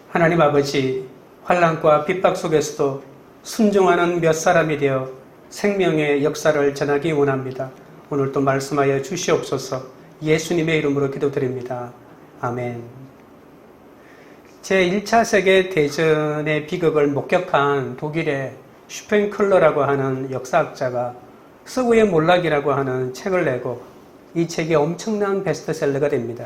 하나님 아버지, 환난과 핍박 속에서도 순종하는 몇 사람이 되어 생명의 역사를 전하기 원합니다. 오늘도 말씀하여 주시옵소서. 예수님의 이름으로 기도드립니다. 아멘. 제1차 세계대전의 비극을 목격한 독일의 슈펜클러라고 하는 역사학자가 서구의 몰락이라고 하는 책을 내고 이 책이 엄청난 베스트셀러가 됩니다.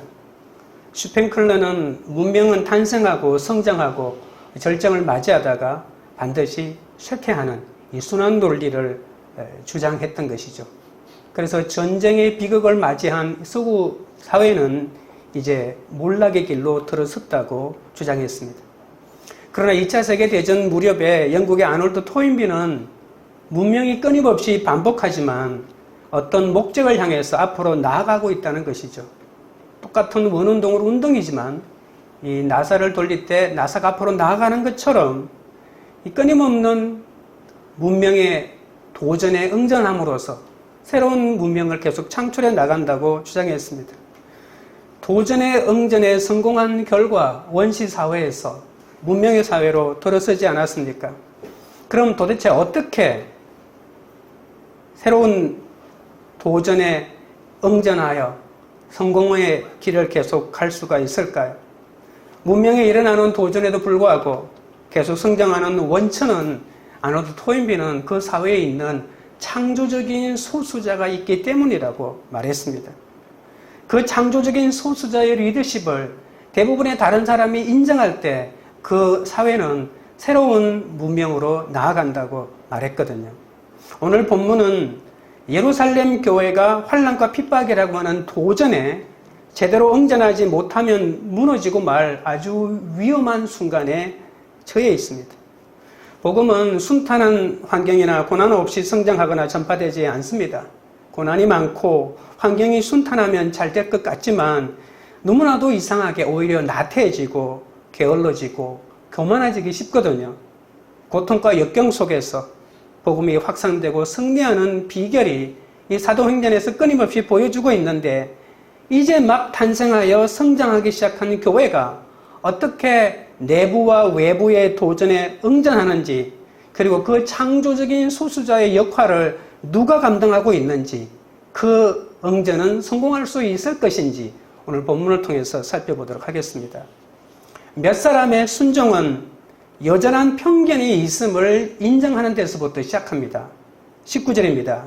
슈펜클러는 문명은 탄생하고 성장하고 절정을 맞이하다가 반드시 쇠퇴하는 이 순환 논리를 주장했던 것이죠. 그래서 전쟁의 비극을 맞이한 서구 사회는 이제 몰락의 길로 들어섰다고 주장했습니다. 그러나 2차 세계대전 무렵에 영국의 아놀드 토인비는 문명이 끊임없이 반복하지만 어떤 목적을 향해서 앞으로 나아가고 있다는 것이죠. 똑같은 원운동으로 운동이지만 이 나사를 돌릴 때 나사가 앞으로 나아가는 것처럼 이 끊임없는 문명의 도전에 응전함으로써 새로운 문명을 계속 창출해 나간다고 주장했습니다. 도전의 응전에 성공한 결과 원시 사회에서 문명의 사회로 들어서지 않았습니까? 그럼 도대체 어떻게 새로운 도전에 응전하여 성공의 길을 계속 갈 수가 있을까요? 문명에 일어나는 도전에도 불구하고 계속 성장하는 원천은 아놀드 토인비는 그 사회에 있는 창조적인 소수자가 있기 때문이라고 말했습니다. 그 창조적인 소수자의 리더십을 대부분의 다른 사람이 인정할 때 그 사회는 새로운 문명으로 나아간다고 말했거든요. 오늘 본문은 예루살렘 교회가 환난과 핍박이라고 하는 도전에 제대로 응전하지 못하면 무너지고 말 아주 위험한 순간에 처해 있습니다. 복음은 순탄한 환경이나 고난 없이 성장하거나 전파되지 않습니다. 고난이 많고 환경이 순탄하면 잘 될 것 같지만 너무나도 이상하게 오히려 나태해지고 게을러지고 교만해지기 쉽거든요. 고통과 역경 속에서 복음이 확산되고 승리하는 비결이 이 사도행전에서 끊임없이 보여주고 있는데 이제 막 탄생하여 성장하기 시작한 교회가 어떻게 내부와 외부의 도전에 응전하는지, 그리고 그 창조적인 소수자의 역할을 누가 감당하고 있는지, 그 응전은 성공할 수 있을 것인지 오늘 본문을 통해서 살펴보도록 하겠습니다. 몇 사람의 순종은 여전한 편견이 있음을 인정하는 데서부터 시작합니다. 19절입니다.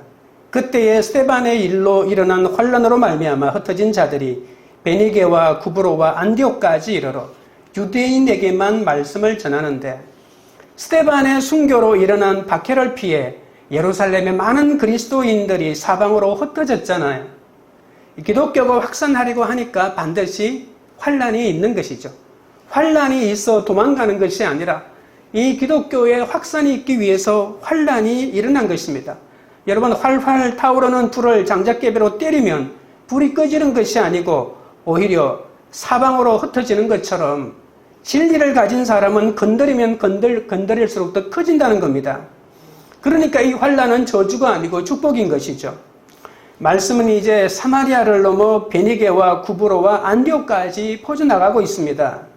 그때에 스데반의 일로 일어난 환란으로 말미암아 흩어진 자들이 베니게와 구브로와 안디옥까지 이르러 유대인에게만 말씀을 전하는데, 스데반의 순교로 일어난 박해를 피해 예루살렘의 많은 그리스도인들이 사방으로 흩어졌잖아요. 기독교가 확산하려고 하니까 반드시 환란이 있는 것이죠. 환란이 있어 도망가는 것이 아니라 이 기독교의 확산이 있기 위해서 환란이 일어난 것입니다. 여러분, 활활 타오르는 불을 장작개비로 때리면 불이 꺼지는 것이 아니고 오히려 사방으로 흩어지는 것처럼 진리를 가진 사람은 건드리면 건드릴수록 더 커진다는 겁니다. 그러니까 이 환란은 저주가 아니고 축복인 것이죠. 말씀은 이제 사마리아를 넘어 베니게와 구브로와 안디옥까지 퍼져나가고 있습니다.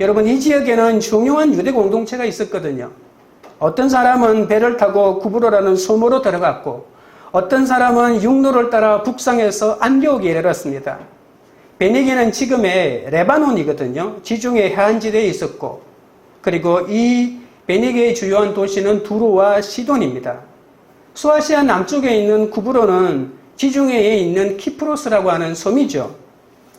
여러분, 이 지역에는 중요한 유대 공동체가 있었거든요. 어떤 사람은 배를 타고 구브로라는 섬으로 들어갔고, 어떤 사람은 육로를 따라 북상해서 안디옥에 이르렀습니다. 베니게는 지금의 레바논이거든요. 지중해 해안지대에 있었고, 그리고 이 베니게의 주요한 도시는 두로와 시돈입니다. 소아시아 남쪽에 있는 구브로는 지중해에 있는 키프로스라고 하는 섬이죠.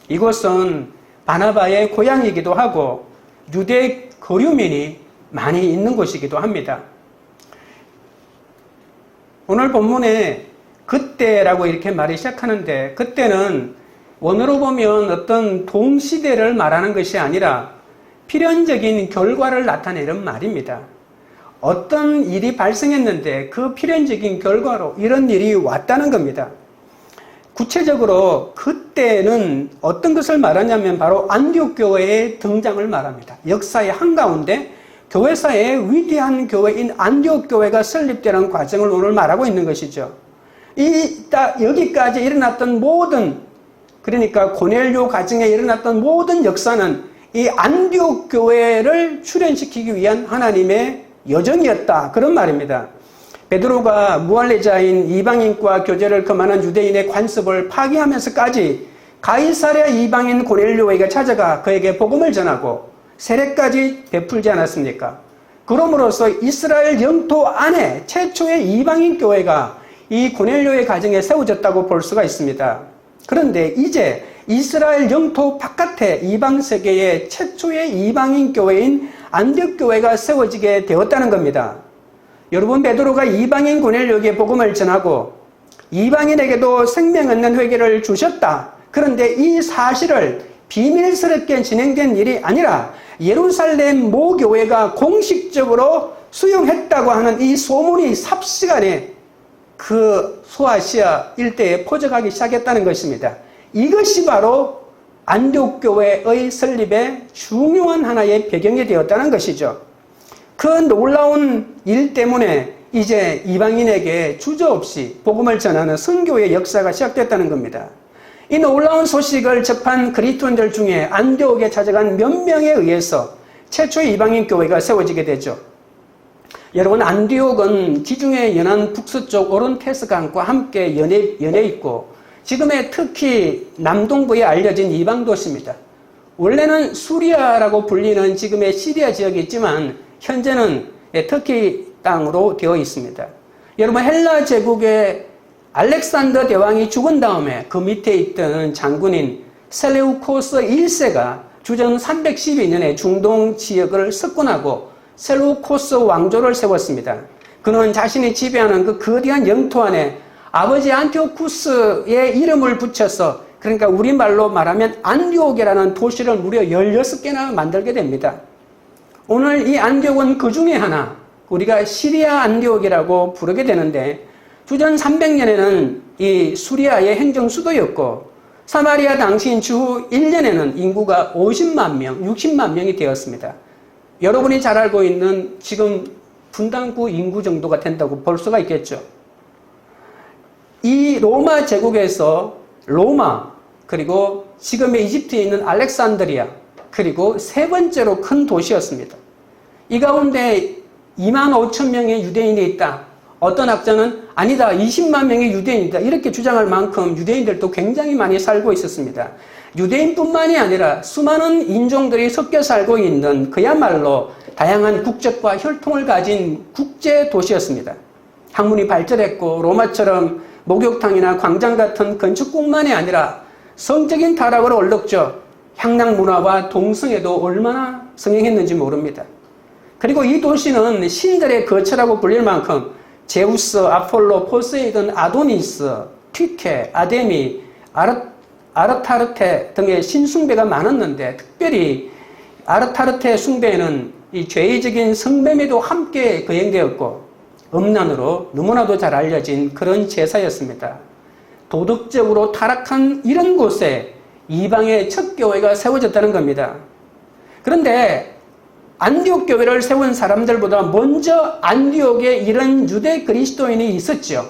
이곳은 바나바의 고향이기도 하고 유대 거류민이 많이 있는 곳이기도 합니다. 오늘 본문에 그때라고 이렇게 말이 시작하는데, 그때는 원어로 보면 어떤 동시대를 말하는 것이 아니라 필연적인 결과를 나타내는 말입니다. 어떤 일이 발생했는데 그 필연적인 결과로 이런 일이 왔다는 겁니다. 구체적으로 그때는 어떤 것을 말하냐면 바로 안디옥 교회의 등장을 말합니다. 역사의 한가운데 교회사의 위대한 교회인 안디옥 교회가 설립되는 과정을 오늘 말하고 있는 것이죠. 여기까지 일어났던 모든, 그러니까 고넬료 가정에 일어났던 모든 역사는 이 안디옥 교회를 출현시키기 위한 하나님의 여정이었다. 그런 말입니다. 베드로가 무할례자인 이방인과 교제를 금하는 유대인의 관습을 파기하면서까지 가이사랴 이방인 고넬료에게 찾아가 그에게 복음을 전하고 세례까지 베풀지 않았습니까? 그럼으로써 이스라엘 영토 안에 최초의 이방인 교회가 이 고넬료의 가정에 세워졌다고 볼 수가 있습니다. 그런데 이제 이스라엘 영토 바깥에 이방 세계의 최초의 이방인 교회인 안디옥 교회가 세워지게 되었다는 겁니다. 여러분, 베드로가 이방인 고넬료에게 복음을 전하고 이방인에게도 생명 얻는 회개를 주셨다. 그런데 이 사실을 비밀스럽게 진행된 일이 아니라 예루살렘 모 교회가 공식적으로 수용했다고 하는 이 소문이 삽시간에 그 소아시아 일대에 퍼져가기 시작했다는 것입니다. 이것이 바로 안디옥 교회의 설립의 중요한 하나의 배경이 되었다는 것이죠. 그 놀라운 일 때문에 이제 이방인에게 주저없이 복음을 전하는 선교의 역사가 시작됐다는 겁니다. 이 놀라운 소식을 접한 그리스도인들 중에 안디옥에 찾아간 몇 명에 의해서 최초의 이방인 교회가 세워지게 되죠. 여러분, 안디옥은 지중해 연안 북서쪽 오론테스강과 함께 연해 있고 지금의 특히 남동부에 알려진 이방 도시입니다. 원래는 수리아라고 불리는 지금의 시리아 지역이 있지만 현재는 터키 땅으로 되어 있습니다. 여러분, 헬라 제국의 알렉산더 대왕이 죽은 다음에 그 밑에 있던 장군인 셀레우코스 1세가 주전 312년에 중동 지역을 석권하고 셀레우코스 왕조를 세웠습니다. 그는 자신이 지배하는 그 거대한 영토 안에 아버지 안티오쿠스의 이름을 붙여서, 그러니까 우리말로 말하면 안디옥이라는 도시를 무려 16개나 만들게 됩니다. 오늘 이 안디옥은 그 중에 하나, 우리가 시리아 안디옥이라고 부르게 되는데 주전 300년에는 이 수리아의 행정수도였고 사마리아 당시인 주후 1년에는 인구가 50만 명, 60만 명이 되었습니다. 여러분이 잘 알고 있는 지금 분당구 인구 정도가 된다고 볼 수가 있겠죠. 이 로마 제국에서 로마, 그리고 지금의 이집트에 있는 알렉산드리아, 그리고 세 번째로 큰 도시였습니다. 이 가운데 2만 5천 명의 유대인이 있다. 어떤 학자는 아니다, 20만 명의 유대인이다, 이렇게 주장할 만큼 유대인들도 굉장히 많이 살고 있었습니다. 유대인뿐만이 아니라 수많은 인종들이 섞여 살고 있는 그야말로 다양한 국적과 혈통을 가진 국제 도시였습니다. 학문이 발전했고 로마처럼 목욕탕이나 광장 같은 건축뿐만이 아니라 성적인 타락을 얼룩져 향락 문화와 동성애도 얼마나 성행했는지 모릅니다. 그리고 이 도시는 신들의 거처라고 불릴 만큼 제우스, 아폴로, 포세이돈, 아도니스, 튀케, 아데미, 아르타르테 등의 신숭배가 많았는데 특별히 아르타르테 숭배에는 이 죄의적인 성매매도 함께 거행되었고 음란으로 너무나도 잘 알려진 그런 제사였습니다. 도덕적으로 타락한 이런 곳에 이방의 첫 교회가 세워졌다는 겁니다. 그런데 안디옥 교회를 세운 사람들보다 먼저 안디옥에 이런 유대 그리스도인이 있었죠.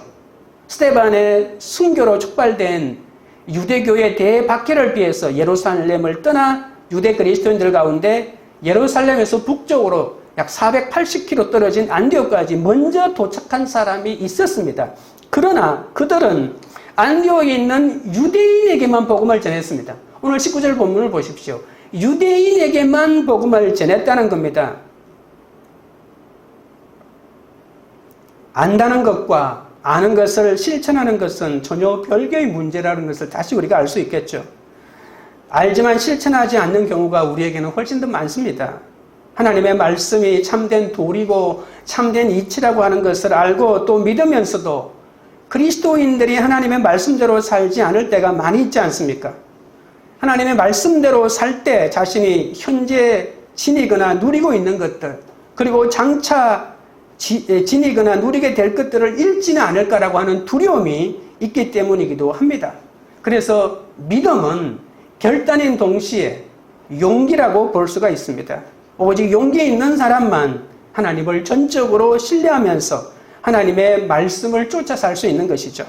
스데반의 순교로 촉발된 유대교의 대박해를 피해서 예루살렘을 떠나 유대 그리스도인들 가운데 예루살렘에서 북쪽으로 약 480km 떨어진 안디옥까지 먼저 도착한 사람이 있었습니다. 그러나 그들은 안디옥에 있는 유대인에게만 복음을 전했습니다. 오늘 19절 본문을 보십시오. 유대인에게만 복음을 전했다는 겁니다. 안다는 것과 아는 것을 실천하는 것은 전혀 별개의 문제라는 것을 다시 우리가 알 수 있겠죠. 알지만 실천하지 않는 경우가 우리에게는 훨씬 더 많습니다. 하나님의 말씀이 참된 도리고 참된 이치라고 하는 것을 알고 또 믿으면서도 그리스도인들이 하나님의 말씀대로 살지 않을 때가 많이 있지 않습니까? 하나님의 말씀대로 살 때 자신이 현재 지니거나 누리고 있는 것들, 그리고 장차 지니거나 누리게 될 것들을 잃지는 않을까라고 하는 두려움이 있기 때문이기도 합니다. 그래서 믿음은 결단인 동시에 용기라고 볼 수가 있습니다. 오직 용기 있는 사람만 하나님을 전적으로 신뢰하면서 하나님의 말씀을 쫓아 살 수 있는 것이죠.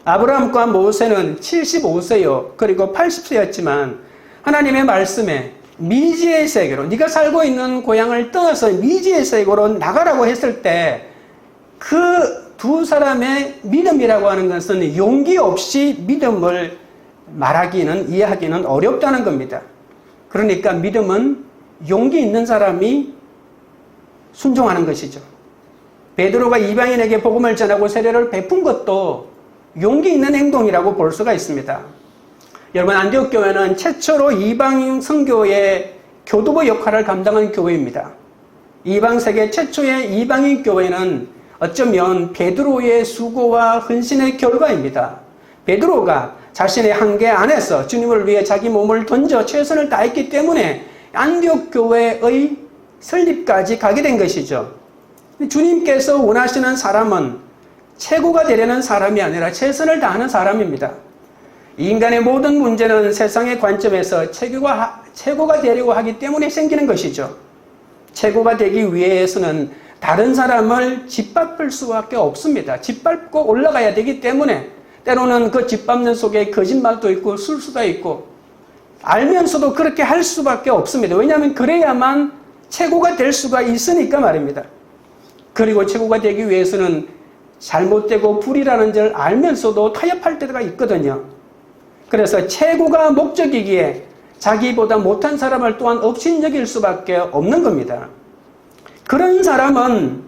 아브라함과 모세는 75세요 그리고 80세였지만 하나님의 말씀에 미지의 세계로, 네가 살고 있는 고향을 떠나서 미지의 세계로 나가라고 했을 때 그 두 사람의 믿음이라고 하는 것은 용기 없이 믿음을 말하기는, 이해하기는 어렵다는 겁니다. 그러니까 믿음은 용기 있는 사람이 순종하는 것이죠. 베드로가 이방인에게 복음을 전하고 세례를 베푼 것도 용기 있는 행동이라고 볼 수가 있습니다. 여러분, 안디옥 교회는 최초로 이방인 선교의 교두보 역할을 감당한 교회입니다. 이방 세계 최초의 이방인 교회는 어쩌면 베드로의 수고와 헌신의 결과입니다. 베드로가 자신의 한계 안에서 주님을 위해 자기 몸을 던져 최선을 다했기 때문에 안디옥 교회의 설립까지 가게 된 것이죠. 주님께서 원하시는 사람은 최고가 되려는 사람이 아니라 최선을 다하는 사람입니다. 인간의 모든 문제는 세상의 관점에서 최고가 되려고 하기 때문에 생기는 것이죠. 최고가 되기 위해서는 다른 사람을 짓밟을 수밖에 없습니다. 짓밟고 올라가야 되기 때문에 때로는 그 짓밟는 속에 거짓말도 있고 술수도 있고 알면서도 그렇게 할 수밖에 없습니다. 왜냐하면 그래야만 최고가 될 수가 있으니까 말입니다. 그리고 최고가 되기 위해서는 잘못되고 불이라는 줄 알면서도 타협할 때가 있거든요. 그래서 최고가 목적이기에 자기보다 못한 사람을 또한 업신여길 수밖에 없는 겁니다. 그런 사람은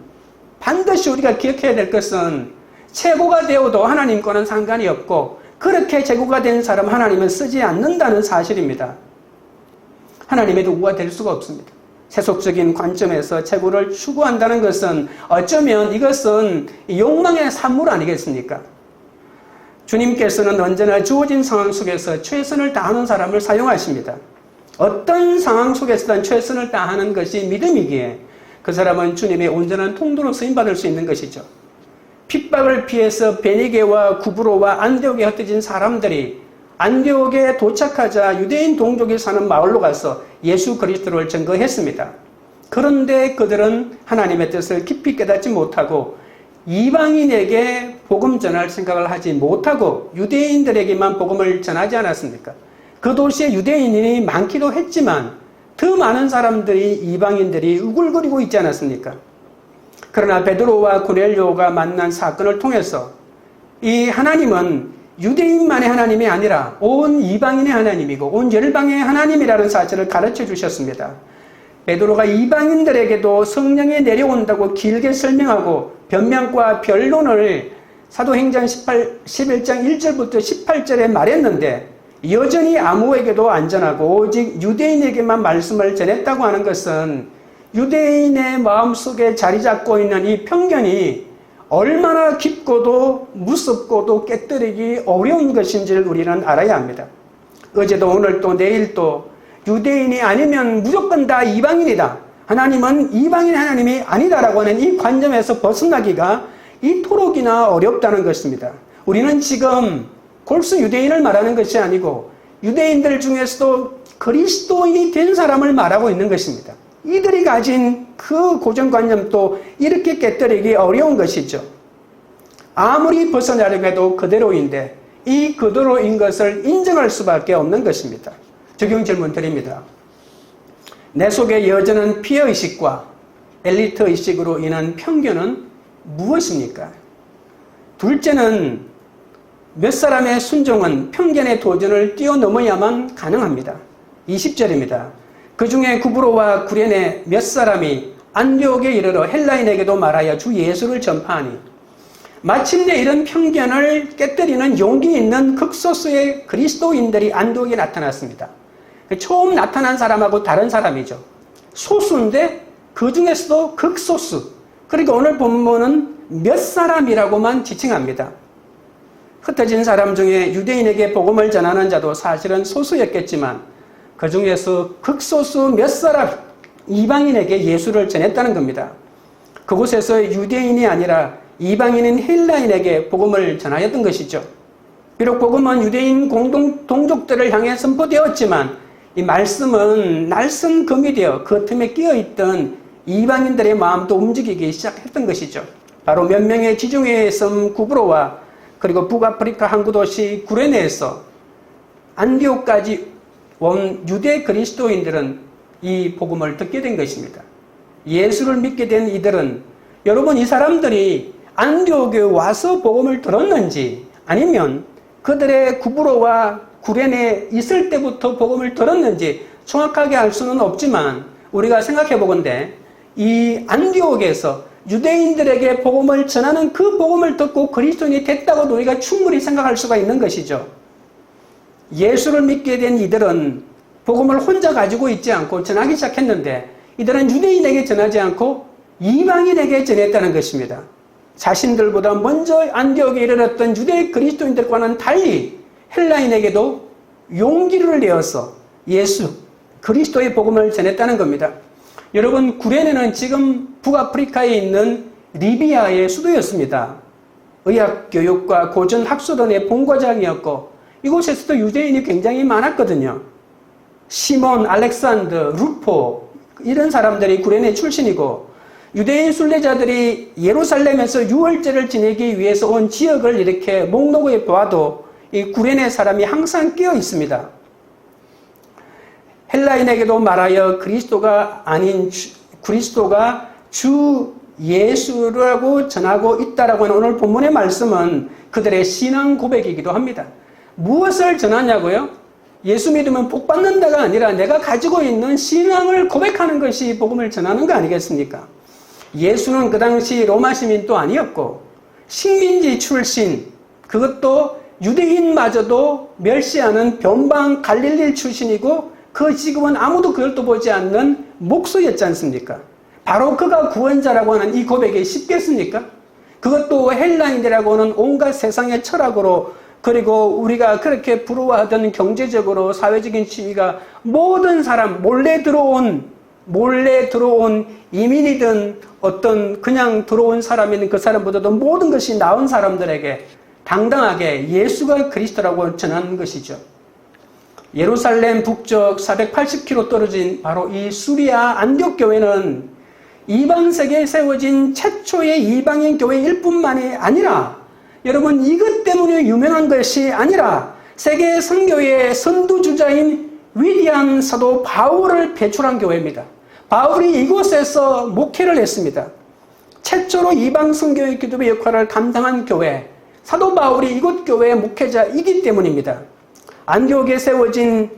반드시 우리가 기억해야 될 것은 최고가 되어도 하나님과는 상관이 없고 그렇게 최고가 된 사람 하나님은 쓰지 않는다는 사실입니다. 하나님의 도구가 될 수가 없습니다. 세속적인 관점에서 최고를 추구한다는 것은 어쩌면 이것은 욕망의 산물 아니겠습니까? 주님께서는 언제나 주어진 상황 속에서 최선을 다하는 사람을 사용하십니다. 어떤 상황 속에서든 최선을 다하는 것이 믿음이기에 그 사람은 주님의 온전한 통로로 쓰임받을 수 있는 것이죠. 핍박을 피해서 베니게와 구브로와 안디옥에 흩어진 사람들이 안디옥에 도착하자 유대인 동족이 사는 마을로 가서 예수 그리스도를 증거했습니다. 그런데 그들은 하나님의 뜻을 깊이 깨닫지 못하고 이방인에게 복음 전할 생각을 하지 못하고 유대인들에게만 복음을 전하지 않았습니까? 그 도시에 유대인이 많기도 했지만 더 많은 사람들이 이방인들이 우글거리고 있지 않았습니까? 그러나 베드로와 고넬료가 만난 사건을 통해서 이 하나님은 유대인만의 하나님이 아니라 온 이방인의 하나님이고 온 열방의 하나님이라는 사실을 가르쳐 주셨습니다. 베드로가 이방인들에게도 성령이 내려온다고 길게 설명하고 변명과 변론을 사도행전 11장 1절부터 18절에 말했는데 여전히 아무에게도 안 전하고 오직 유대인에게만 말씀을 전했다고 하는 것은 유대인의 마음속에 자리 잡고 있는 이 편견이 얼마나 깊고도 무섭고도 깨뜨리기 어려운 것인지를 우리는 알아야 합니다. 어제도 오늘도 내일도 유대인이 아니면 무조건 다 이방인이다. 하나님은 이방인 하나님이 아니다라고 하는 이 관점에서 벗어나기가 이토록이나 어렵다는 것입니다. 우리는 지금 골수 유대인을 말하는 것이 아니고 유대인들 중에서도 그리스도인이 된 사람을 말하고 있는 것입니다. 이들이 가진 그 고정관념도 이렇게 깨뜨리기 어려운 것이죠. 아무리 벗어나려고 해도 그대로인데 이 그대로인 것을 인정할 수밖에 없는 것입니다. 적용 질문 드립니다. 내 속에 여전한 피해의식과 엘리트의식으로 인한 편견은 무엇입니까? 둘째는 몇 사람의 순종은 편견의 도전을 뛰어넘어야만 가능합니다. 20절입니다. 그 중에 구브로와 구레네 몇 사람이 안디옥에 이르러 헬라인에게도 말하여 주 예수를 전파하니 마침내 이런 편견을 깨뜨리는 용기 있는 극소수의 그리스도인들이 안디옥에 나타났습니다. 처음 나타난 사람하고 다른 사람이죠. 소수인데 그 중에서도 극소수. 그리고 오늘 본문은 몇 사람이라고만 지칭합니다. 흩어진 사람 중에 유대인에게 복음을 전하는 자도 사실은 소수였겠지만 그 중에서 극소수 몇 사람 이방인에게 예수를 전했다는 겁니다. 그곳에서 유대인이 아니라 이방인인 헬라인에게 복음을 전하였던 것이죠. 비록 복음은 유대인 동족들을 향해 선포되었지만 이 말씀은 날선 금이 되어 그 틈에 끼어있던 이방인들의 마음도 움직이기 시작했던 것이죠. 바로 몇 명의 지중해의 섬 구브로와 그리고 북아프리카 항구 도시 구레네에서 안디옥까지 온 유대 그리스도인들은 이 복음을 듣게 된 것입니다. 예수를 믿게 된 이들은 여러분 이 사람들이 안디옥에 와서 복음을 들었는지 아니면 그들의 구브로와 구레네 있을 때부터 복음을 들었는지 정확하게 알 수는 없지만 우리가 생각해 보건대 이 안디옥에서 유대인들에게 복음을 전하는 그 복음을 듣고 그리스도인이 됐다고도 우리가 충분히 생각할 수가 있는 것이죠. 예수를 믿게 된 이들은 복음을 혼자 가지고 있지 않고 전하기 시작했는데 이들은 유대인에게 전하지 않고 이방인에게 전했다는 것입니다. 자신들보다 먼저 안디옥에 이르렀던 유대 그리스도인들과는 달리 헬라인에게도 용기를 내어서 예수 그리스도의 복음을 전했다는 겁니다. 여러분 구레네는 지금 북아프리카에 있는 리비아의 수도였습니다. 의학교육과 고전학술원의 본거장이었고 이곳에서도 유대인이 굉장히 많았거든요. 시몬, 알렉산더, 루포 이런 사람들이 구레네 출신이고 유대인 순례자들이 예루살렘에서 유월절을 지내기 위해서 온 지역을 이렇게 목록에 보아도 이 구레네 사람이 항상 끼어 있습니다. 헬라인에게도 말하여 그리스도가 주 예수라고 전하고 있다라고 하는 오늘 본문의 말씀은 그들의 신앙 고백이기도 합니다. 무엇을 전하냐고요? 예수 믿으면 복 받는다가 아니라 내가 가지고 있는 신앙을 고백하는 것이 복음을 전하는 거 아니겠습니까? 예수는 그 당시 로마 시민도 아니었고 식민지 출신 그것도 유대인마저도 멸시하는 변방 갈릴리 출신이고 그 지금은 아무도 그걸 또 보지 않는 목수였지 않습니까? 바로 그가 구원자라고 하는 이 고백이 쉽겠습니까? 그것도 헬라인이라고 하는 온갖 세상의 철학으로 그리고 우리가 그렇게 부러워하던 경제적으로 사회적인 지위가 모든 사람 몰래 들어온 이민이든 어떤 그냥 들어온 사람이든 그 사람보다도 모든 것이 나은 사람들에게 당당하게 예수가 그리스도라고 전하는 것이죠. 예루살렘 북쪽 480km 떨어진 바로 이 수리아 안디옥 교회는 이방 세계에 세워진 최초의 이방인 교회일 뿐만이 아니라 여러분 이것 때문에 유명한 것이 아니라 세계 선교의 선두주자인 위대한 사도 바울을 배출한 교회입니다. 바울이 이곳에서 목회를 했습니다. 최초로 이방 선교의 기도의 역할을 감당한 교회, 사도 바울이 이곳 교회의 목회자이기 때문입니다. 안디옥에 세워진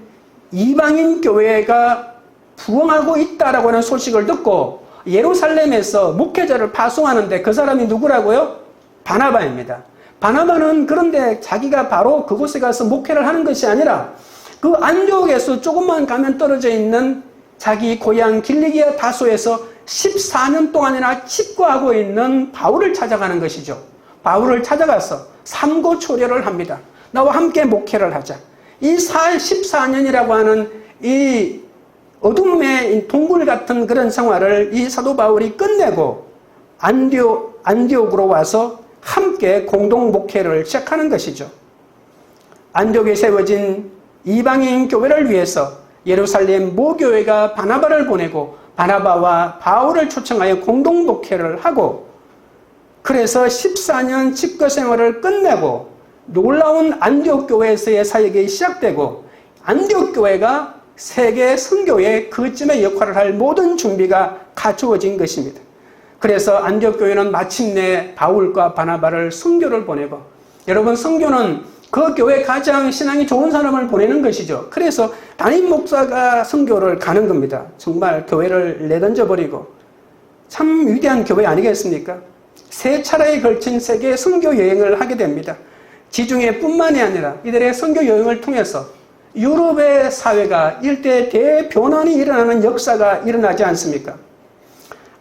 이방인 교회가 부흥하고 있다라고 하는 소식을 듣고 예루살렘에서 목회자를 파송하는데 그 사람이 누구라고요? 바나바입니다. 바나바는 그런데 자기가 바로 그곳에 가서 목회를 하는 것이 아니라 그 안디옥에서 조금만 가면 떨어져 있는 자기 고향 길리기아 다소에서 14년 동안이나 집거하고 있는 바울을 찾아가는 것이죠. 바울을 찾아가서 삼고초려를 합니다. 나와 함께 목회를 하자. 이 14년이라고 하는 이 어둠의 동굴 같은 그런 생활을 이 사도 바울이 끝내고 안디옥으로 와서 함께 공동 목회를 시작하는 것이죠. 안디옥에 세워진 이방인 교회를 위해서 예루살렘 모교회가 바나바를 보내고 바나바와 바울을 초청하여 공동 목회를 하고 그래서 14년 집거 생활을 끝내고 놀라운 안디옥 교회에서의 사역이 시작되고 안디옥 교회가 세계 선교의 그쯤의 역할을 할 모든 준비가 갖추어진 것입니다. 그래서 안디옥 교회는 마침내 바울과 바나바를 선교를 보내고 여러분 선교는 그 교회 가장 신앙이 좋은 사람을 보내는 것이죠. 그래서 담임 목사가 선교를 가는 겁니다. 정말 교회를 내던져버리고 참 위대한 교회 아니겠습니까? 세 차례에 걸친 세계 선교 여행을 하게 됩니다. 지중해 뿐만이 아니라 이들의 선교 여행을 통해서 유럽의 사회가 일대 대변환이 일어나는 역사가 일어나지 않습니까?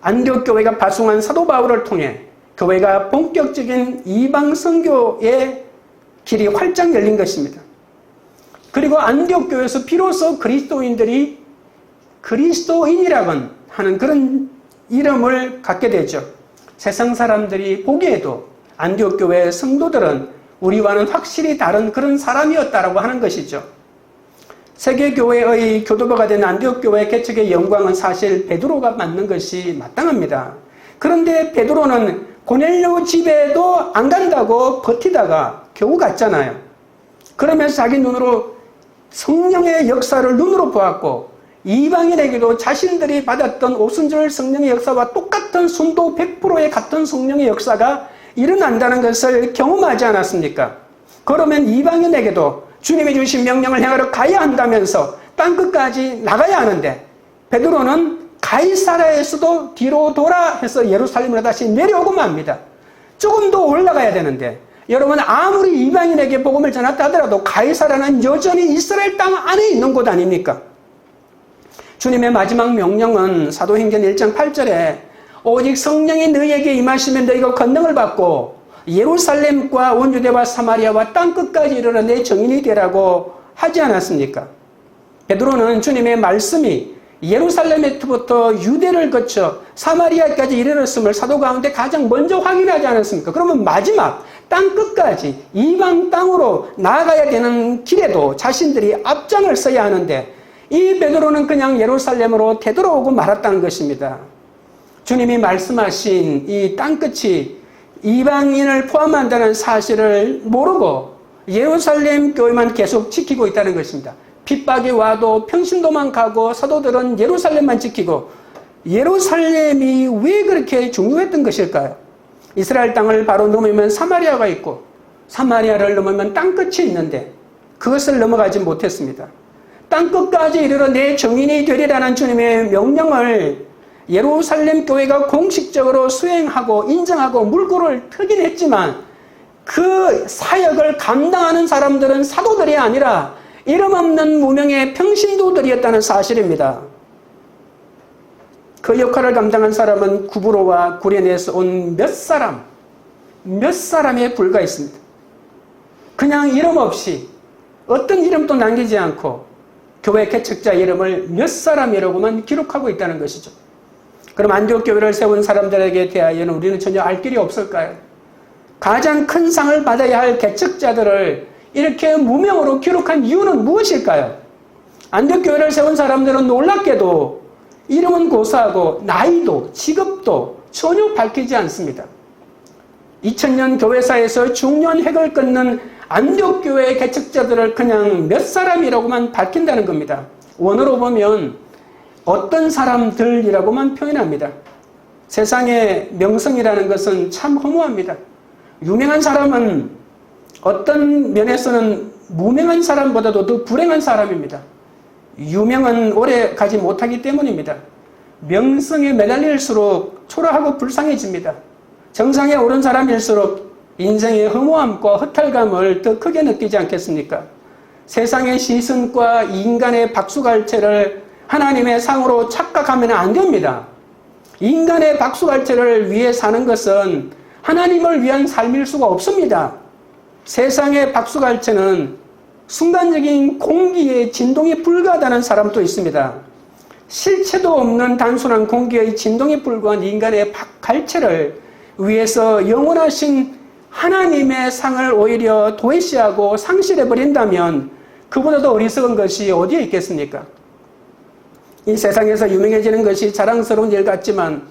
안디옥 교회가 파송한 사도 바울을 통해 교회가 본격적인 이방 선교의 길이 활짝 열린 것입니다. 그리고 안디옥 교회에서 비로소 그리스도인들이 그리스도인이라고 하는 그런 이름을 갖게 되죠. 세상 사람들이 보기에도 안디옥 교회의 성도들은 우리와는 확실히 다른 그런 사람이었다라고 하는 것이죠. 세계교회의 교도부가 된 안디옥 교회 개척의 영광은 사실 베드로가 맡는 것이 마땅합니다. 그런데 베드로는 고넬료 집에도 안 간다고 버티다가 겨우 갔잖아요. 그러면서 자기 눈으로 성령의 역사를 눈으로 보았고 이방인에게도 자신들이 받았던 오순절 성령의 역사와 똑같은 순도 100%의 같은 성령의 역사가 일어난다는 것을 경험하지 않았습니까? 그러면 이방인에게도 주님이 주신 명령을 행하러 가야 한다면서 땅끝까지 나가야 하는데, 베드로는 가이사랴에서도 뒤로 돌아 해서 예루살렘으로 다시 내려오고 맙니다. 조금 더 올라가야 되는데, 여러분, 아무리 이방인에게 복음을 전했다 하더라도 가이사랴는 여전히 이스라엘 땅 안에 있는 곳 아닙니까? 주님의 마지막 명령은 사도행전 1장 8절에 오직 성령이 너희에게 임하시면 너희가 권능을 받고 예루살렘과 온 유대와 사마리아와 땅끝까지 이르러 내 증인이 되라고 하지 않았습니까? 베드로는 주님의 말씀이 예루살렘부터 유대를 거쳐 사마리아까지 이르렀음을 사도 가운데 가장 먼저 확인하지 않았습니까? 그러면 마지막 땅끝까지 이방 땅으로 나아가야 되는 길에도 자신들이 앞장을 서야 하는데, 이 베드로는 그냥 예루살렘으로 되돌아오고 말았다는 것입니다. 주님이 말씀하신 이 땅끝이 이방인을 포함한다는 사실을 모르고 예루살렘 교회만 계속 지키고 있다는 것입니다. 핍박이 와도 평신도만 가고 사도들은 예루살렘만 지키고, 예루살렘이 왜 그렇게 중요했던 것일까요? 이스라엘 땅을 바로 넘으면 사마리아가 있고 사마리아를 넘으면 땅끝이 있는데 그것을 넘어가지 못했습니다. 땅끝까지 이르러 내 증인이 되리라는 주님의 명령을 예루살렘 교회가 공식적으로 수행하고 인정하고 물꼬를 트긴 했지만, 그 사역을 감당하는 사람들은 사도들이 아니라 이름 없는 무명의 평신도들이었다는 사실입니다. 그 역할을 감당한 사람은 구브로와 구레네에서 온 몇 사람에 불과했습니다. 그냥 이름 없이 어떤 이름도 남기지 않고 교회 개척자 이름을 몇 사람이라고만 기록하고 있다는 것이죠. 그럼 안디옥 교회를 세운 사람들에게 대하여는 우리는 전혀 알 길이 없을까요? 가장 큰 상을 받아야 할 개척자들을 이렇게 무명으로 기록한 이유는 무엇일까요? 안디옥 교회를 세운 사람들은 놀랍게도 이름은 고사하고 나이도 직업도 전혀 밝히지 않습니다. 2000년 교회사에서 중요한 획을 끊는 안디옥 교회의 개척자들을 그냥 몇 사람이라고만 밝힌다는 겁니다. 원어로 보면 어떤 사람들이라고만 표현합니다. 세상의 명성이라는 것은 참 허무합니다. 유명한 사람은 어떤 면에서는 무명한 사람보다도 더 불행한 사람입니다. 유명은 오래 가지 못하기 때문입니다. 명성에 매달릴수록 초라하고 불쌍해집니다. 정상에 오른 사람일수록 인생의 허무함과 허탈감을 더 크게 느끼지 않겠습니까? 세상의 시선과 인간의 박수갈채를 하나님의 상으로 착각하면 안 됩니다. 인간의 박수갈채를 위해 사는 것은 하나님을 위한 삶일 수가 없습니다. 세상의 박수갈채는 순간적인 공기의 진동에 불과하다는 사람도 있습니다. 실체도 없는 단순한 공기의 진동에 불과한 인간의 갈채를 위해서 영원하신 하나님의 상을 오히려 도외시하고 상실해버린다면 그보다도 어리석은 것이 어디에 있겠습니까? 이 세상에서 유명해지는 것이 자랑스러운 일 같지만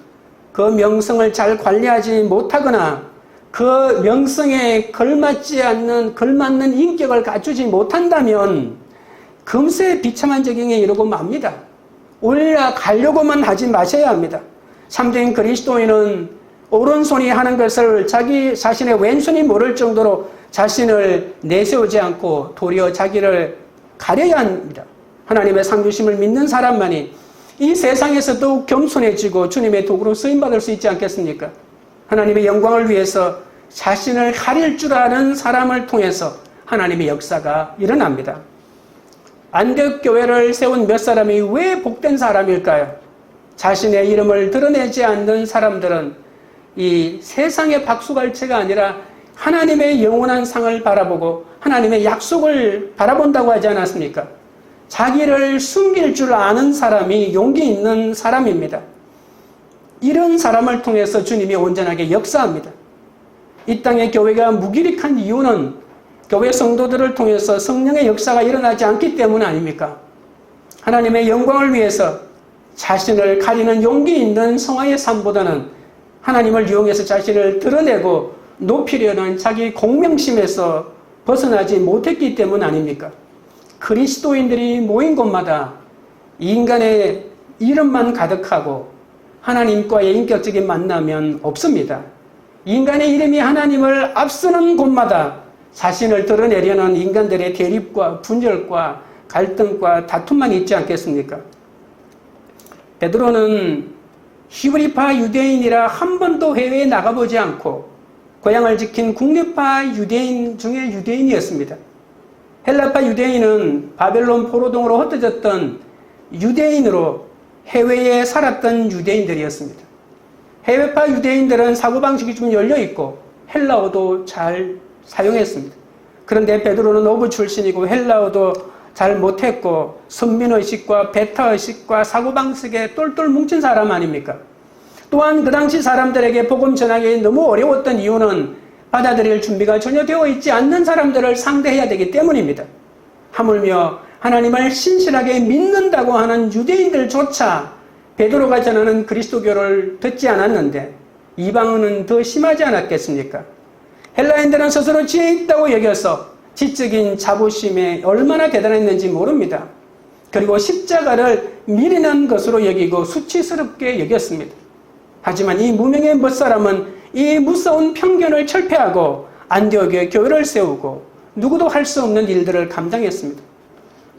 그 명성을 잘 관리하지 못하거나 그 명성에 걸맞는 인격을 갖추지 못한다면 금세 비참한 적용에 이르고 맙니다. 올라가려고만 하지 마셔야 합니다. 참된 그리스도인은 오른손이 하는 것을 자기 자신의 왼손이 모를 정도로 자신을 내세우지 않고 도리어 자기를 가려야 합니다. 하나님의 상주심을 믿는 사람만이 이 세상에서 더욱 겸손해지고 주님의 도구로 쓰임받을 수 있지 않겠습니까? 하나님의 영광을 위해서 자신을 가릴 줄 아는 사람을 통해서 하나님의 역사가 일어납니다. 안디옥 교회를 세운 몇 사람이 왜 복된 사람일까요? 자신의 이름을 드러내지 않는 사람들은 이 세상의 박수갈채가 아니라 하나님의 영원한 상을 바라보고 하나님의 약속을 바라본다고 하지 않았습니까? 자기를 숨길 줄 아는 사람이 용기 있는 사람입니다. 이런 사람을 통해서 주님이 온전하게 역사합니다. 이 땅의 교회가 무기력한 이유는 교회 성도들을 통해서 성령의 역사가 일어나지 않기 때문 아닙니까? 하나님의 영광을 위해서 자신을 가리는 용기 있는 성화의 삶보다는 하나님을 이용해서 자신을 드러내고 높이려는 자기 공명심에서 벗어나지 못했기 때문 아닙니까? 그리스도인들이 모인 곳마다 이 인간의 이름만 가득하고 하나님과의 인격적인 만남은 없습니다. 인간의 이름이 하나님을 앞서는 곳마다 자신을 드러내려는 인간들의 대립과 분열과 갈등과 다툼만 있지 않겠습니까? 베드로는 히브리파 유대인이라 한 번도 해외에 나가보지 않고 고향을 지킨 국내파 유대인 중에 유대인이었습니다. 헬라파 유대인은 바벨론 포로동으로 흩어졌던 유대인으로 해외에 살았던 유대인들이었습니다. 해외파 유대인들은 사고방식이 좀 열려있고 헬라어도 잘 사용했습니다. 그런데 베드로는 어부 출신이고 헬라어도 잘 못했고 선민의식과 배타의식과 사고방식에 똘똘 뭉친 사람 아닙니까? 또한 그 당시 사람들에게 복음 전하기 너무 어려웠던 이유는 받아들일 준비가 전혀 되어 있지 않는 사람들을 상대해야 되기 때문입니다. 하물며 하나님을 신실하게 믿는다고 하는 유대인들조차 베드로가 전하는 그리스도교를 듣지 않았는데 이방인은 더 심하지 않았겠습니까? 헬라인들은 스스로 지혜 있다고 여겨서 지적인 자부심에 얼마나 대단했는지 모릅니다. 그리고 십자가를 미련한 것으로 여기고 수치스럽게 여겼습니다. 하지만 이 무명의 멋사람은 이 무서운 편견을 철폐하고 안디옥에 교회를 세우고 누구도 할 수 없는 일들을 감당했습니다.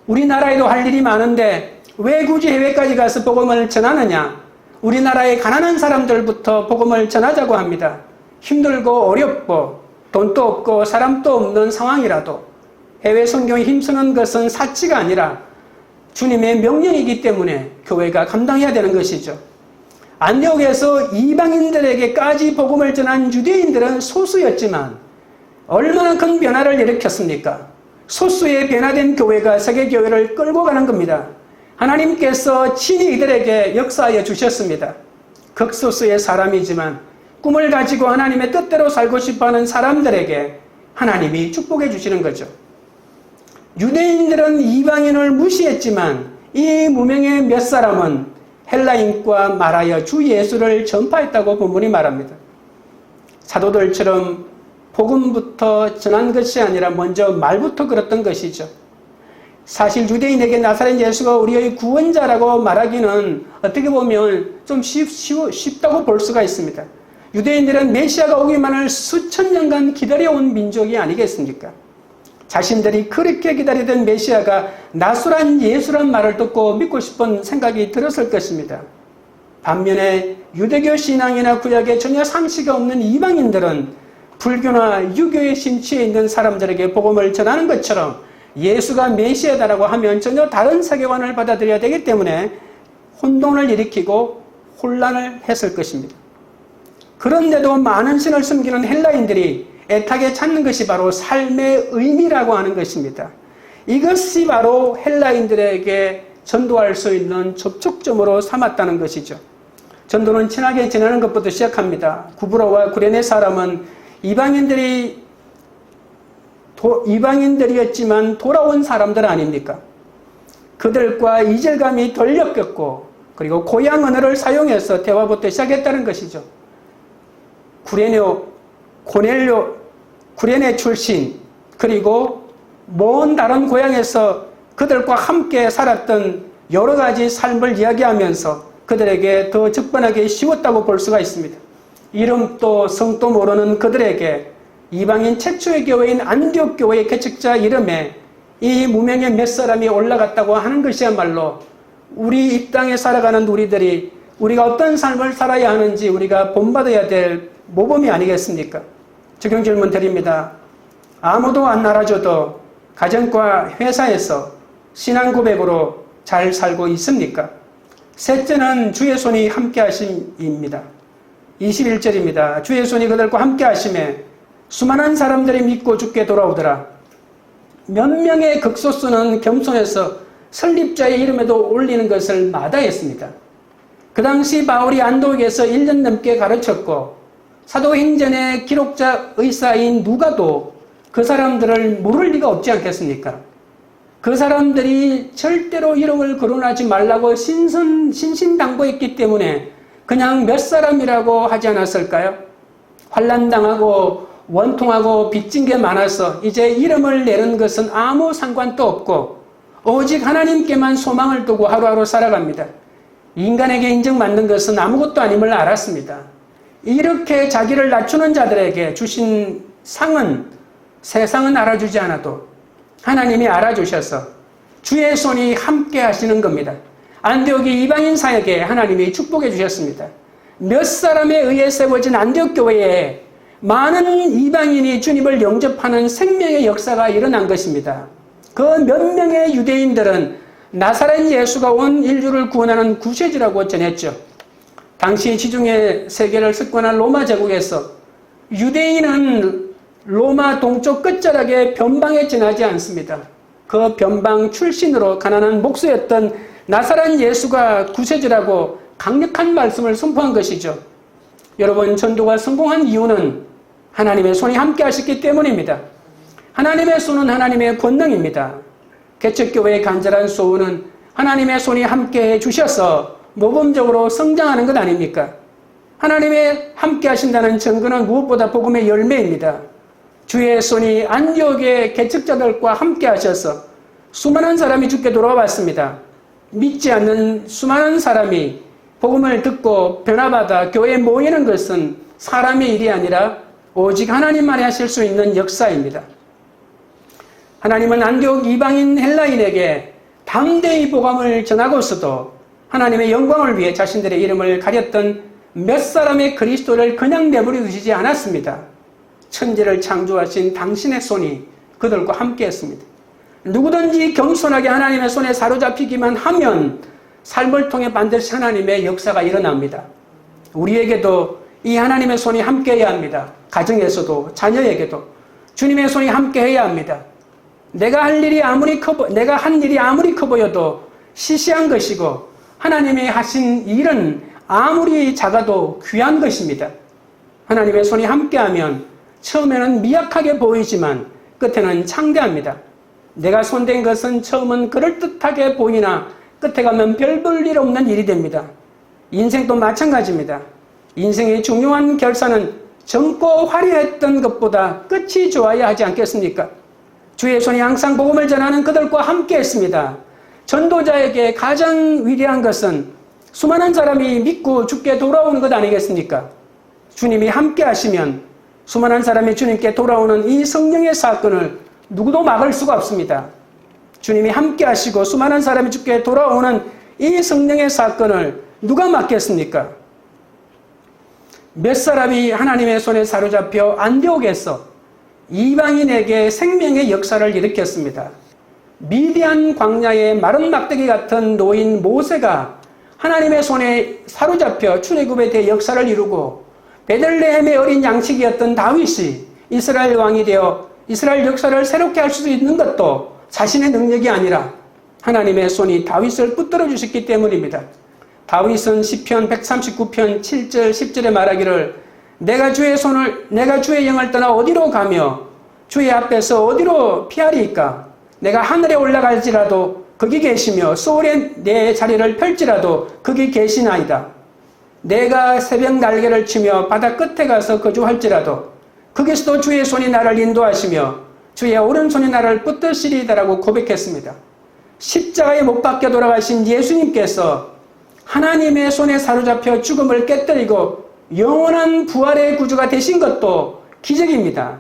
우리나라에도 할 일이 많은데 왜 굳이 해외까지 가서 복음을 전하느냐? 우리나라의 가난한 사람들부터 복음을 전하자고 합니다. 힘들고 어렵고 돈도 없고 사람도 없는 상황이라도 해외 선교에 힘쓰는 것은 사치가 아니라 주님의 명령이기 때문에 교회가 감당해야 되는 것이죠. 안디옥에서 이방인들에게까지 복음을 전한 유대인들은 소수였지만 얼마나 큰 변화를 일으켰습니까? 소수의 변화된 교회가 세계교회를 끌고 가는 겁니다. 하나님께서 친히 이들에게 역사하여 주셨습니다. 극소수의 사람이지만 꿈을 가지고 하나님의 뜻대로 살고 싶어하는 사람들에게 하나님이 축복해 주시는 거죠. 유대인들은 이방인을 무시했지만 이 무명의 몇 사람은 헬라인과 말하여 주 예수를 전파했다고 본문이 말합니다. 사도들처럼 복음부터 전한 것이 아니라 먼저 말부터 걸었던 것이죠. 사실 유대인에게 나사렛 예수가 우리의 구원자라고 말하기는 어떻게 보면 좀 쉽다고 볼 수가 있습니다. 유대인들은 메시아가 오기만을 수천 년간 기다려온 민족이 아니겠습니까? 자신들이 그렇게 기다리던 메시아가 나수란 예수란 말을 듣고 믿고 싶은 생각이 들었을 것입니다. 반면에 유대교 신앙이나 구약에 전혀 상식이 없는 이방인들은 불교나 유교에 심취해 있는 사람들에게 복음을 전하는 것처럼 예수가 메시아다라고 하면 전혀 다른 세계관을 받아들여야 되기 때문에 혼돈을 일으키고 혼란을 했을 것입니다. 그런데도 많은 신을 숨기는 헬라인들이 애타게 찾는 것이 바로 삶의 의미라고 하는 것입니다. 이것이 바로 헬라인들에게 전도할 수 있는 접촉점으로 삼았다는 것이죠. 전도는 친하게 지내는 것부터 시작합니다. 구브로와 구레네 사람은 이방인들이었지만 돌아온 사람들 아닙니까? 그들과 이질감이 덜 엮였고 그리고 고향 언어를 사용해서 대화부터 시작했다는 것이죠. 구레네 출신 그리고 먼 다른 고향에서 그들과 함께 살았던 여러 가지 삶을 이야기하면서 그들에게 더 접근하기 쉬웠다고 볼 수가 있습니다. 이름도 성도 모르는 그들에게 이방인 최초의 교회인 안디옥 교회의 개척자 이름에 이 무명의 몇 사람이 올라갔다고 하는 것이야말로 우리 이 땅에 살아가는 우리들이 우리가 어떤 삶을 살아야 하는지 우리가 본받아야 될 모범이 아니겠습니까? 적용 질문 드립니다. 아무도 안 알아줘도 가정과 회사에서 신앙 고백으로 잘 살고 있습니까? 셋째는 주의 손이 함께 하심입니다. 21절입니다. 주의 손이 그들과 함께 하심에 수많은 사람들이 믿고 죽게 돌아오더라. 몇 명의 극소수는 겸손해서 설립자의 이름에도 올리는 것을 마다했습니다. 그 당시 바울이 안디옥에서 1년 넘게 가르쳤고 사도행전의 기록자 의사인 누가도 그 사람들을 모를 리가 없지 않겠습니까? 그 사람들이 절대로 이름을 거론하지 말라고 신신당부했기 때문에 그냥 몇 사람이라고 하지 않았을까요? 환난당하고 원통하고 빚진 게 많아서 이제 이름을 내는 것은 아무 상관도 없고 오직 하나님께만 소망을 두고 하루하루 살아갑니다. 인간에게 인정받는 것은 아무것도 아님을 알았습니다. 이렇게 자기를 낮추는 자들에게 주신 상은 세상은 알아주지 않아도 하나님이 알아주셔서 주의 손이 함께 하시는 겁니다. 안디옥이 이방인 사역에 하나님이 축복해 주셨습니다. 몇 사람에 의해 세워진 안디옥 교회에 많은 이방인이 주님을 영접하는 생명의 역사가 일어난 것입니다. 그 몇 명의 유대인들은 나사렛 예수가 온 인류를 구원하는 구세주라고 전했죠. 당시 지중해 세계를 석권한 로마 제국에서 유대인은 로마 동쪽 끝자락의 변방에 지나지 않습니다. 그 변방 출신으로 가난한 목수였던 나사렛 예수가 구세주라고 강력한 말씀을 선포한 것이죠. 여러분, 전도가 성공한 이유는 하나님의 손이 함께 하셨기 때문입니다. 하나님의 손은 하나님의 권능입니다. 개척교회의 간절한 소원은 하나님의 손이 함께 해주셔서 모범적으로 성장하는 것 아닙니까? 하나님의 함께 하신다는 증거는 무엇보다 복음의 열매입니다. 주의 손이 안디옥의 개척자들과 함께 하셔서 수많은 사람이 주께 돌아왔습니다. 믿지 않는 수많은 사람이 복음을 듣고 변화받아 교회에 모이는 것은 사람의 일이 아니라 오직 하나님만이 하실 수 있는 역사입니다. 하나님은 안디옥 이방인 헬라인에게 담대히 복음을 전하고서도 하나님의 영광을 위해 자신들의 이름을 가렸던 몇 사람의 그리스도를 그냥 내버려 두시지 않았습니다. 천지를 창조하신 당신의 손이 그들과 함께 했습니다. 누구든지 겸손하게 하나님의 손에 사로잡히기만 하면 삶을 통해 반드시 하나님의 역사가 일어납니다. 우리에게도 이 하나님의 손이 함께 해야 합니다. 가정에서도 자녀에게도 주님의 손이 함께 해야 합니다. 내가 한 일이 아무리 커 보여도 시시한 것이고 하나님이 하신 일은 아무리 작아도 귀한 것입니다. 하나님의 손이 함께하면 처음에는 미약하게 보이지만 끝에는 창대합니다. 내가 손댄 것은 처음은 그럴듯하게 보이나 끝에 가면 별 볼 일 없는 일이 됩니다. 인생도 마찬가지입니다. 인생의 중요한 결산은 젊고 화려했던 것보다 끝이 좋아야 하지 않겠습니까? 주의 손이 항상 복음을 전하는 그들과 함께 했습니다. 전도자에게 가장 위대한 것은 수많은 사람이 믿고 주께 돌아오는 것 아니겠습니까? 주님이 함께 하시면 수많은 사람이 주님께 돌아오는 이 성령의 사건을 누구도 막을 수가 없습니다. 주님이 함께 하시고 수많은 사람이 주께 돌아오는 이 성령의 사건을 누가 막겠습니까? 몇 사람이 하나님의 손에 사로잡혀 안디옥에서 이방인에게 생명의 역사를 일으켰습니다. 미디안 광야의 마른 막대기 같은 노인 모세가 하나님의 손에 사로잡혀 출애굽에 대해 역사를 이루고 베들레헴의 어린 양식이었던 다윗이 이스라엘 왕이 되어 이스라엘 역사를 새롭게 할 수 있는 것도 자신의 능력이 아니라 하나님의 손이 다윗을 붙들어 주셨기 때문입니다. 다윗은 시편 139편 7절 10절에 말하기를 내가 주의 영을 떠나 어디로 가며 주의 앞에서 어디로 피하리이까? 내가 하늘에 올라갈지라도 거기 계시며 소울에 내 자리를 펼지라도 거기 계시나이다. 내가 새벽 날개를 치며 바다 끝에 가서 거주할지라도 거기서도 주의 손이 나를 인도하시며 주의 오른손이 나를 붙드시리다라고 고백했습니다. 십자가에 못 박혀 돌아가신 예수님께서 하나님의 손에 사로잡혀 죽음을 깨뜨리고 영원한 부활의 구주가 되신 것도 기적입니다.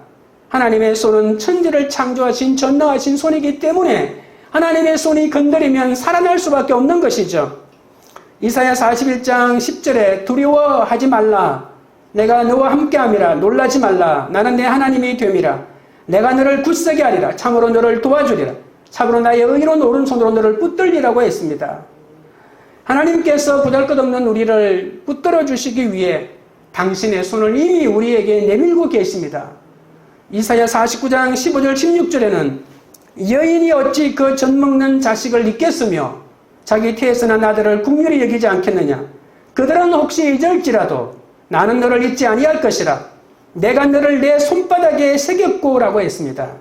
하나님의 손은 천지를 창조하신 전능하신 손이기 때문에 하나님의 손이 건드리면 살아날 수밖에 없는 것이죠. 이사야 41장 10절에 두려워하지 말라. 내가 너와 함께함이라. 놀라지 말라. 나는 내 하나님이 됨이라. 내가 너를 굳세게 하리라. 참으로 너를 도와주리라. 참으로 나의 의로운 오른손으로 너를 붙들리라고 했습니다. 하나님께서 보잘것없는 우리를 붙들어 주시기 위해 당신의 손을 이미 우리에게 내밀고 계십니다. 이사야 49장 15절 16절에는 여인이 어찌 그 젖먹는 자식을 잊겠으며 자기 태에서 난 아들을 긍휼히 여기지 않겠느냐. 그들은 혹시 잊을지라도 나는 너를 잊지 아니할 것이라. 내가 너를 내 손바닥에 새겼고 라고 했습니다.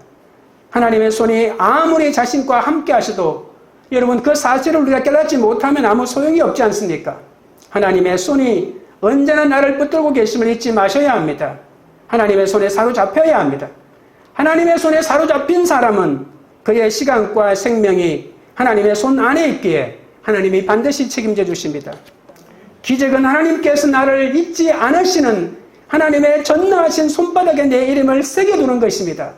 하나님의 손이 아무리 자신과 함께 하셔도 여러분 그 사실을 우리가 깨닫지 못하면 아무 소용이 없지 않습니까? 하나님의 손이 언제나 나를 붙들고 계심을 잊지 마셔야 합니다. 하나님의 손에 사로잡혀야 합니다. 하나님의 손에 사로잡힌 사람은 그의 시간과 생명이 하나님의 손 안에 있기에 하나님이 반드시 책임져 주십니다. 기적은 하나님께서 나를 잊지 않으시는 하나님의 전능하신 손바닥에 내 이름을 새겨두는 것입니다.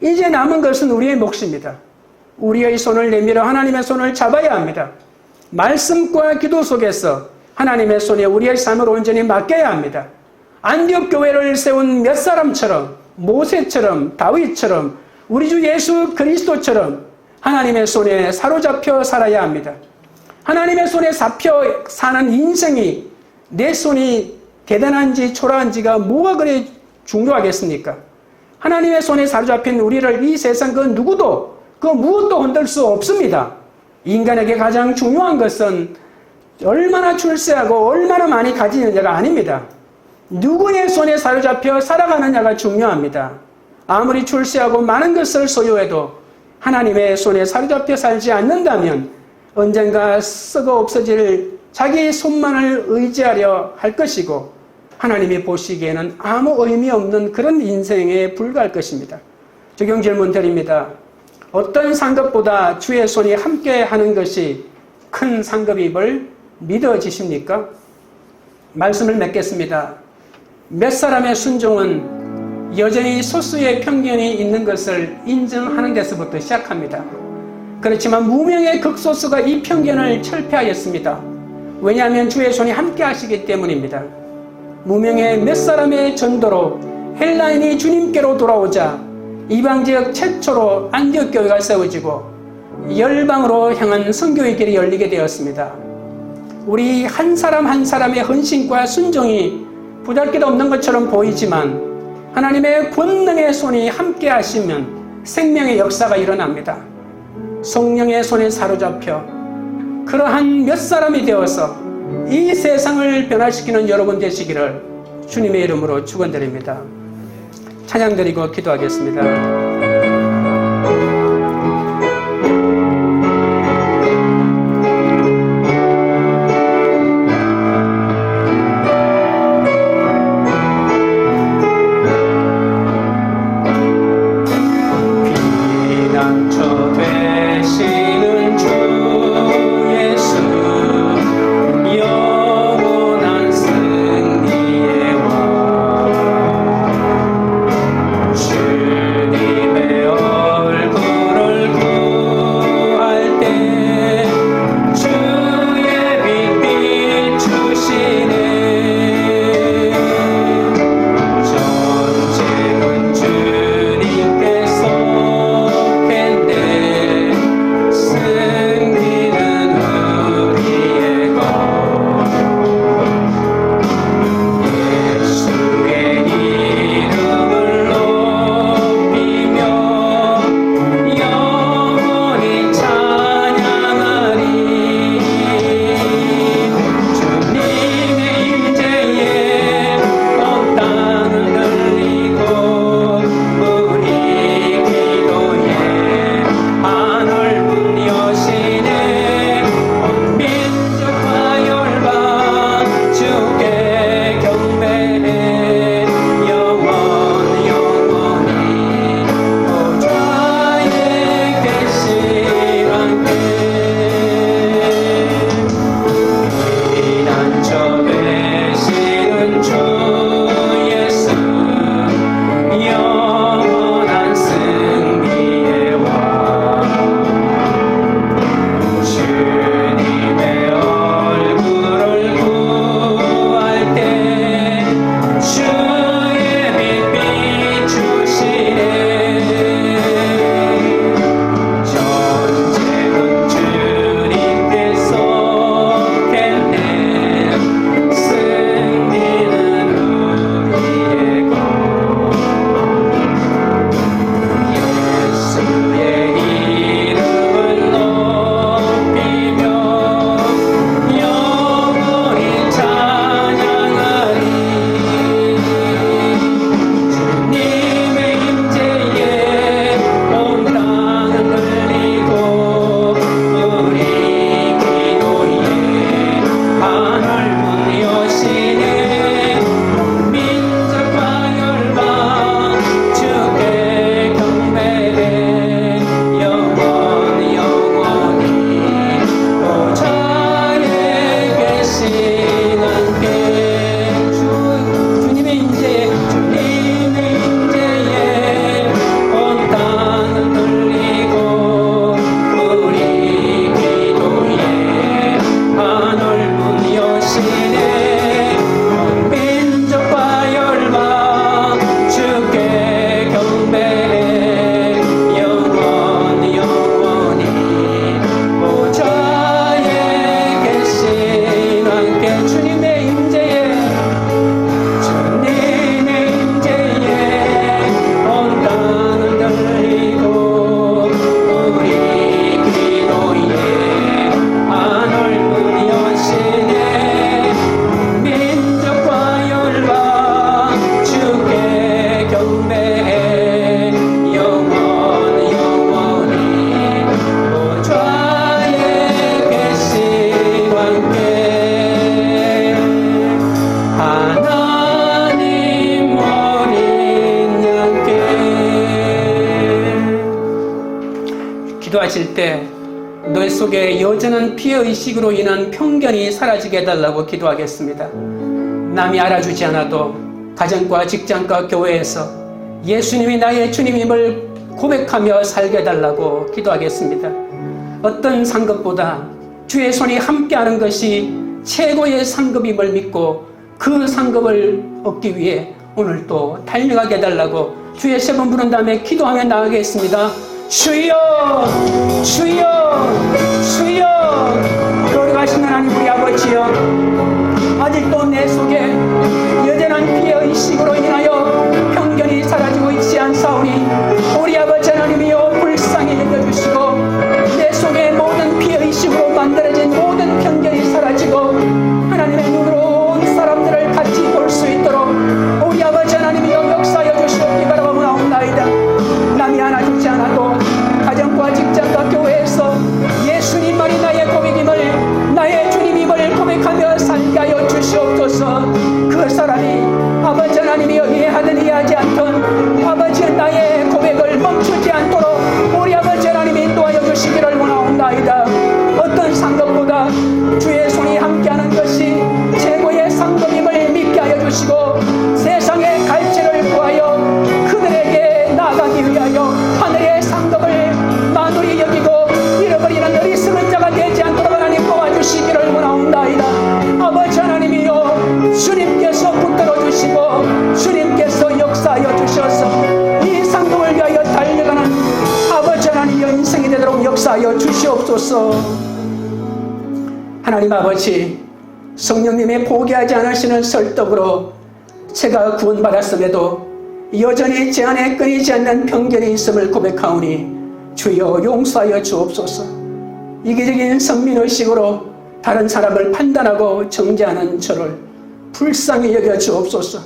이제 남은 것은 우리의 몫입니다. 우리의 손을 내밀어 하나님의 손을 잡아야 합니다. 말씀과 기도 속에서 하나님의 손에 우리의 삶을 온전히 맡겨야 합니다. 안디옥 교회를 세운 몇 사람처럼, 모세처럼, 다윗처럼, 우리 주 예수 그리스도처럼 하나님의 손에 사로잡혀 살아야 합니다. 하나님의 손에 잡혀 사는 인생이 내 손이 대단한지 초라한지가 뭐가 그래 중요하겠습니까? 하나님의 손에 사로잡힌 우리를 이 세상 그 누구도 그 무엇도 흔들 수 없습니다. 인간에게 가장 중요한 것은 얼마나 출세하고 얼마나 많이 가지느냐가 아닙니다. 누구의 손에 사로잡혀 살아가느냐가 중요합니다. 아무리 출세하고 많은 것을 소유해도 하나님의 손에 사로잡혀 살지 않는다면 언젠가 썩어 없어질 자기 손만을 의지하려 할 것이고 하나님이 보시기에는 아무 의미 없는 그런 인생에 불과할 것입니다. 적용 질문 드립니다. 어떤 상급보다 주의 손이 함께 하는 것이 큰 상급임을 믿어지십니까? 말씀을 맺겠습니다. 몇 사람의 순종은 여전히 소수의 편견이 있는 것을 인정하는 데서부터 시작합니다. 그렇지만 무명의 극소수가 이 편견을 철폐하였습니다. 왜냐하면 주의 손이 함께 하시기 때문입니다. 무명의 몇 사람의 전도로 헬라인이 주님께로 돌아오자 이방지역 최초로 안디옥 교회가 세워지고 열방으로 향한 선교의 길이 열리게 되었습니다. 우리 한 사람 한 사람의 헌신과 순종이 보잘것 없는 것처럼 보이지만 하나님의 권능의 손이 함께 하시면 생명의 역사가 일어납니다. 성령의 손에 사로잡혀 그러한 몇 사람이 되어서 이 세상을 변화시키는 여러분 되시기를 주님의 이름으로 축원드립니다. 찬양드리고 기도하겠습니다. 주님 기도하실 때 너 속에 여전한 피해의식으로 인한 편견이 사라지게 해달라고 기도하겠습니다. 남이 알아주지 않아도 가정과 직장과 교회에서 예수님이 나의 주님임을 고백하며 살게 해달라고 기도하겠습니다. 어떤 상급보다 주의 손이 함께하는 것이 최고의 상급임을 믿고 그 상급을 얻기 위해 오늘 또 달려가게 해달라고 주의 세 번 부른 다음에 기도하며 나가겠습니다. 주여 주여 주여. 거룩하신 하나님 우리 아버지여, 아직도 내 속에 여전한 피해의식으로 인하여 편견이 사라지고 있지 않사오니 우리 아버지 하나님이여 불쌍히 여겨주시고 내 속에 모든 피해의식으로 만들어진 모든 편견이 사라지고 하나님의 눈으로 온 사람들을 같이 볼 수 있도록 우리 아버지 하나님이여 역사하여 주시옵기 바라옵나이다. 남이 안아주지 않아도 가정과 직장과 교회에서 예수님만이 나의 고백임을, 나의 주님임을 고백하며 살게 하여 주시옵소서. 그 사람이 아버지 하나님이여 이해하든 이해하지 않든 아버지의 나의 고백을 멈추지 않도록 우리 아버지 하나님이 인도하여 주시기를 원하옵나이다. 어떤 상급보다 주의 손이 함께하는 것이 최고의 상급임을 믿게 하여 주시고 세상의 갈증을 구하여 그들에게 나아가기 위하여 하늘의 상급을 만홀히 여기고 잃어버리는 어리석은 자가 되지 않도록 하나님 도와주시기를 원하옵나이다. 아버지 하나님이여 주님께서 붙들어 주시고 주님께서 역사하여 주셔서 이 상급을 위하여 달려가는 아버지 하나님의 인생이 되도록 역사하여 주시옵소서. 하나님 아버지, 성령님의 포기하지 않으시는 설득으로 제가 구원받았음에도 여전히 제 안에 끊이지 않는 편견이 있음을 고백하오니 주여 용서하여 주옵소서. 이기적인 선민의식으로 다른 사람을 판단하고 정죄하는 저를 불쌍히 여겨 주옵소서.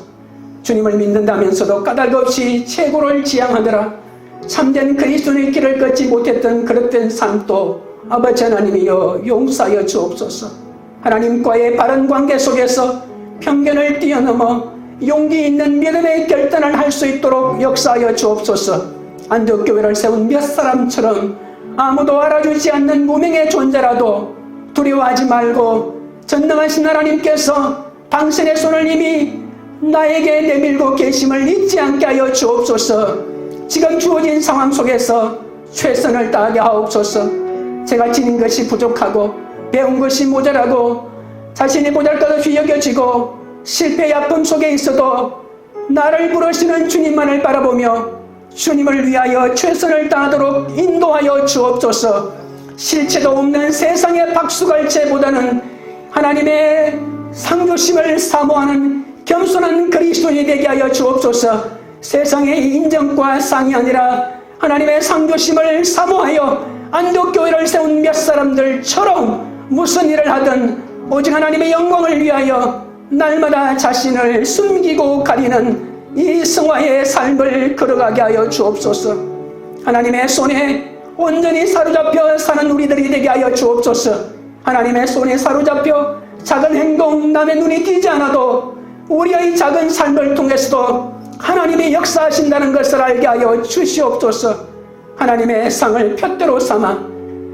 주님을 믿는다면서도 까닭없이 최고를 지향하느라 참된 그리스도의 길을 걷지 못했던 그릇된 삶도 아버지 하나님이여 용서하여 주옵소서. 하나님과의 바른 관계 속에서 편견을 뛰어넘어 용기 있는 믿음의 결단을 할 수 있도록 역사하여 주옵소서. 안디옥교회를 세운 몇 사람처럼 아무도 알아주지 않는 무명의 존재라도 두려워하지 말고 전능하신 하나님께서 당신의 손을 이미 나에게 내밀고 계심을 잊지 않게 하여 주옵소서. 지금 주어진 상황 속에서 최선을 다하게 하옵소서. 제가 지닌 것이 부족하고 배운 것이 모자라고 자신이 보잘것없이 여겨지고 실패의 아픔 속에 있어도 나를 부르시는 주님만을 바라보며 주님을 위하여 최선을 다하도록 인도하여 주옵소서. 실체도 없는 세상의 박수갈채보다는 하나님의 상주심을 사모하는 겸손한 그리스도인이 되게 하여 주옵소서. 세상의 인정과 상이 아니라 하나님의 상주심을 사모하여 안독교회를 세운 몇 사람들처럼 무슨 일을 하든 오직 하나님의 영광을 위하여 날마다 자신을 숨기고 가리는 이 성화의 삶을 걸어가게 하여 주옵소서. 하나님의 손에 온전히 사로잡혀 사는 우리들이 되게 하여 주옵소서. 하나님의 손에 사로잡혀 작은 행동, 남의 눈이 띄지 않아도 우리의 작은 삶을 통해서도 하나님이 역사하신다는 것을 알게 하여 주시옵소서. 하나님의 상을 푯대로 삼아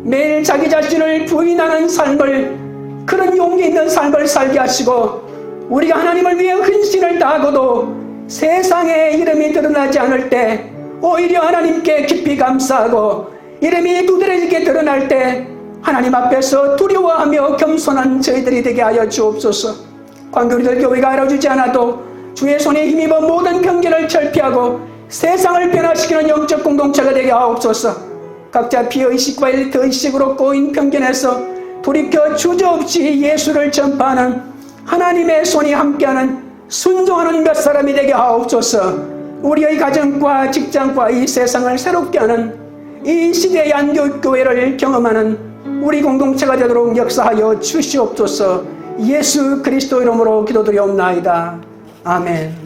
매일 자기 자신을 부인하는 삶을, 그런 용기 있는 삶을 살게 하시고 우리가 하나님을 위해 헌신을 다하고도 세상에 이름이 드러나지 않을 때 오히려 하나님께 깊이 감사하고 이름이 두드러지게 드러날 때 하나님 앞에서 두려워하며 겸손한 저희들이 되게 하여 주옵소서. 광교리들 교회가 알아주지 않아도 주의 손에 힘입어 모든 편견을 철폐하고 세상을 변화시키는 영적 공동체가 되게 하옵소서. 각자 피의식과 엘리트의식으로 꼬인 편견에서 돌이켜 주저없이 예수를 전파하는 하나님의 손이 함께하는 순종하는 몇 사람이 되게 하옵소서. 우리의 가정과 직장과 이 세상을 새롭게 하는 이 시대의 안교교회를 경험하는 우리 공동체가 되도록 역사하여 주시옵소서. 예수 그리스도 이름으로 기도드리옵나이다. 아멘.